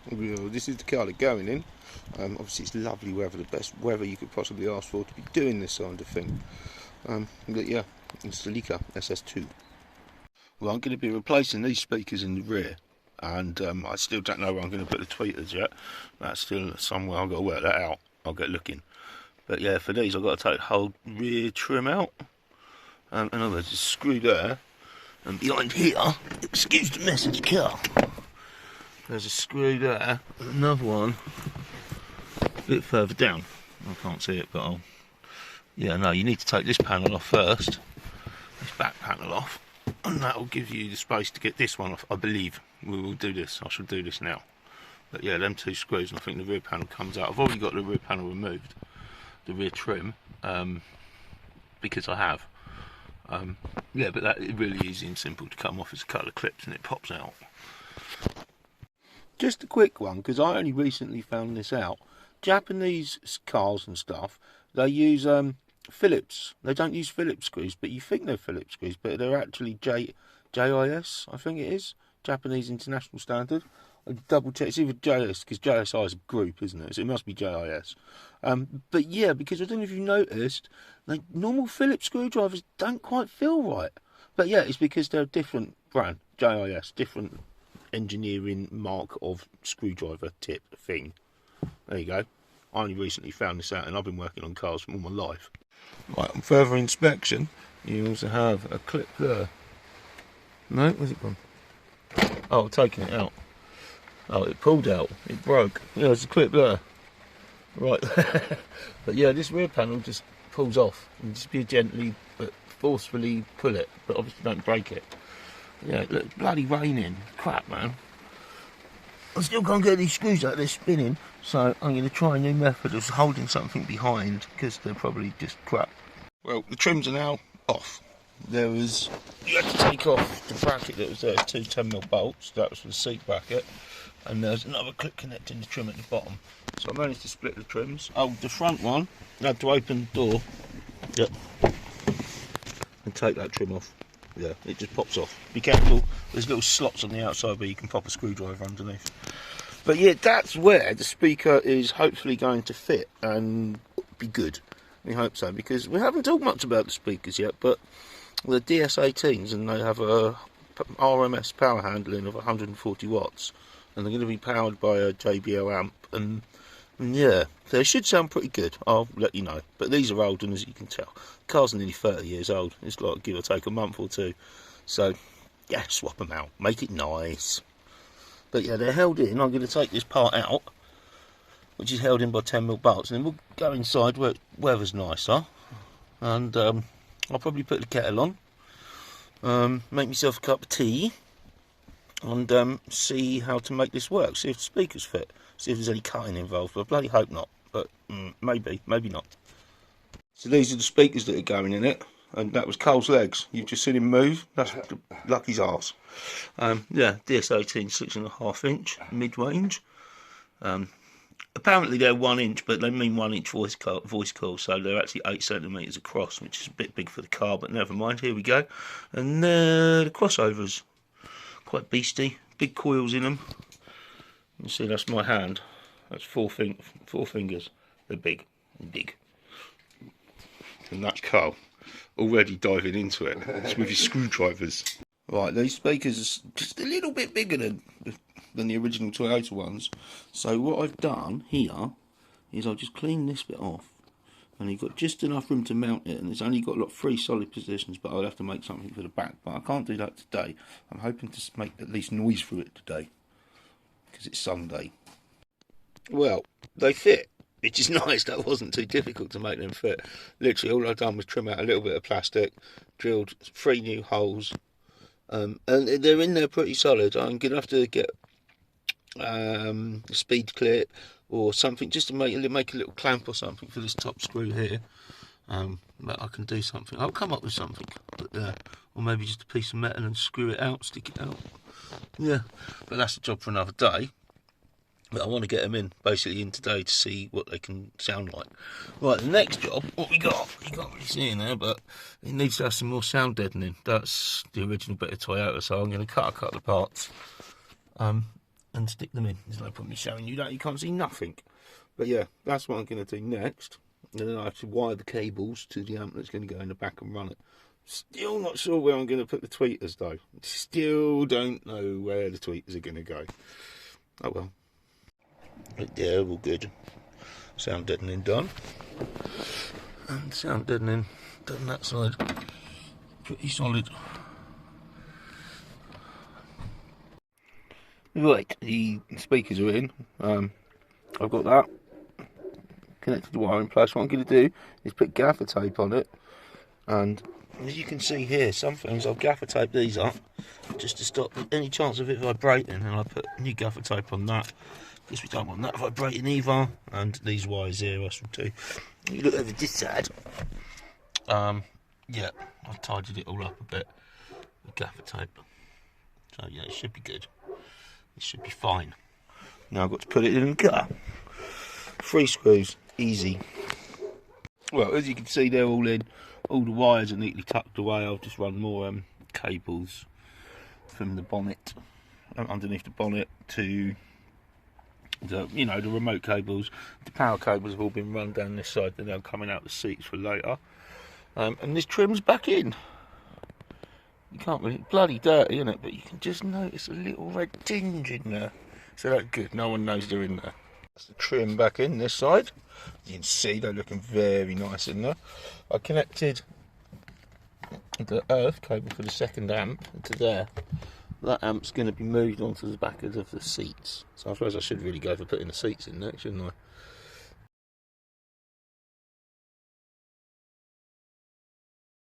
This is the car they're going in. Obviously it's lovely weather, the best weather you could possibly ask for to be doing this kind of thing. But yeah, it's the Celica SS2. Well, I'm going to be replacing these speakers in the rear, and I still don't know where I'm going to put the tweeters yet. That's still somewhere. I've got to work that out. I'll get looking. But yeah, for these I've got to take the whole rear trim out. In other words, it's screw there, and behind here, excuse the message car, there's a screw there, and another one a bit further down. I can't see it, but I'll... Yeah, no, you need to take this panel off first, this back panel off, and that will give you the space to get this one off. I believe we will do this. I shall do this now. But yeah, them two screws, and I think the rear panel comes out. I've already got the rear panel removed, the rear trim, because I have. Yeah, but that is really easy and simple to come off. It's a couple of clips and it pops out. Just a quick one, because I only recently found this out. Japanese cars and stuff, they use Phillips. They don't use Phillips screws, but you think they're Phillips screws, but they're actually JIS, I think it is. Japanese International Standard. I double check. It's either JIS, because JSI is a group, isn't it? So it must be JIS. But yeah, because I don't know if you noticed, like normal Phillips screwdrivers don't quite feel right. But yeah, it's because they're a different brand, JIS, different engineering mark of screwdriver tip thing. There you go. I only recently found this out, and I've been working on cars for all my life. Right, on further inspection, you also have a clip there. No, where's it gone? Oh, I've taken it out. Oh, it pulled out. It broke. Yeah, there's a clip there. Right. But yeah, this rear panel just pulls off. And just be gently but forcefully pull it, but obviously don't break it. Yeah, look, it's bloody raining. Crap, man. I still can't get these screws out, they're spinning. So I'm going to try a new method of holding something behind, because they're probably just crap. Well, the trims are now off. You had to take off the bracket that was there, two 10mm bolts. That was for the seat bracket. And there's another clip connecting the trim at the bottom. So I managed to split the trims. Oh, the front one, I had to open the door. Yep. And take that trim off. Yeah, it just pops off. Be careful, there's little slots on the outside where you can pop a screwdriver underneath. But yeah, that's where the speaker is hopefully going to fit and be good. We hope so, because we haven't talked much about the speakers yet, but the DS18s, and they have a RMS power handling of 140 watts, and they're going to be powered by a JBL amp, and yeah, they should sound pretty good. I'll let you know. But these are old, and as you can tell, the car's nearly 30 years old. It's like give or take a month or two. So yeah, swap them out, make it nice. But yeah, they're held in. I'm going to take this part out, which is held in by 10mm bolts, and then we'll go inside where weather's nicer, and I'll probably put the kettle on, make myself a cup of tea, and see how to make this work, see if the speakers fit, see if there's any cutting involved. But I bloody hope not, but maybe not. So these are the speakers that are going in it, and that was Cole's legs. You've just seen him move. That's Lucky's arse. Yeah, DS18 6.5 inch mid-range. Apparently they're 1 inch, but they mean 1 inch voice coil, so they're actually 8 centimeters across, which is a bit big for the car, but never mind. Here we go. And the crossovers, quite beastie, big coils in them. You see, that's my hand. That's four fingers. They're big. And that's Cole, already diving into it. It's with his screwdrivers. Right, these speakers are just a little bit bigger than the original Toyota ones. So what I've done here is I'll just clean this bit off, and you've got just enough room to mount it, and it's only got like 3 solid positions, but I'll have to make something for the back, but I can't do that today. I'm hoping to make at least noise through it today, because it's Sunday. Well, they fit, which is nice. That wasn't too difficult to make them fit. Literally all I've done was trim out a little bit of plastic, drilled 3 new holes, and they're in there pretty solid. I'm going to have to get a speed clip or something just to make a little clamp or something for this top screw here. But I can do something. I'll come up with something, or maybe just a piece of metal and screw it out, stick it out. Yeah, but that's a job for another day. But I want to get them in, basically in today, to see what they can sound like. Right, the next job, what we got, you can't really see in there, but it needs to have some more sound deadening. That's the original bit of Toyota, so I'm going to cut a couple of parts. and stick them in. There's no point in showing you that, you can't see nothing. But yeah, that's what I'm going to do next. And then I have to wire the cables to the amp that's going to go in the back and run it. Still not sure where I'm going to put the tweeters though. Still don't know where the tweeters are going to go. Oh well. Right there, all good. Sound deadening done. And sound deadening done that side. Pretty solid. Right, the speakers are in. I've got that connected to the wire in place. What I'm going to do is put gaffer tape on it, and as you can see here, some things I've gaffer taped these up just to stop any chance of it vibrating, and I put new gaffer tape on that because we don't want that vibrating either. And these wires here I shall do. You look over this side. Yeah, I've tidied it all up a bit with gaffer tape, so yeah, it should be good. It should be fine. Now I've got to put it in the car. 3 screws, easy. Well, as you can see, they're all in. All the wires are neatly tucked away. I've just run more cables from the bonnet, underneath the bonnet, to the, you know, the remote cables. The power cables have all been run down this side. They're now coming out the seats for later. And this trim's back in. You can't really, bloody dirty, isn't it? But you can just notice a little red tinge in there. So that's good. No one knows they're in there. That's the trim back in this side. As you can see, they're looking very nice in there. I connected the earth cable for the second amp to there. That amp's going to be moved onto the back of the seats. So I suppose I should really go for putting the seats in next, shouldn't I?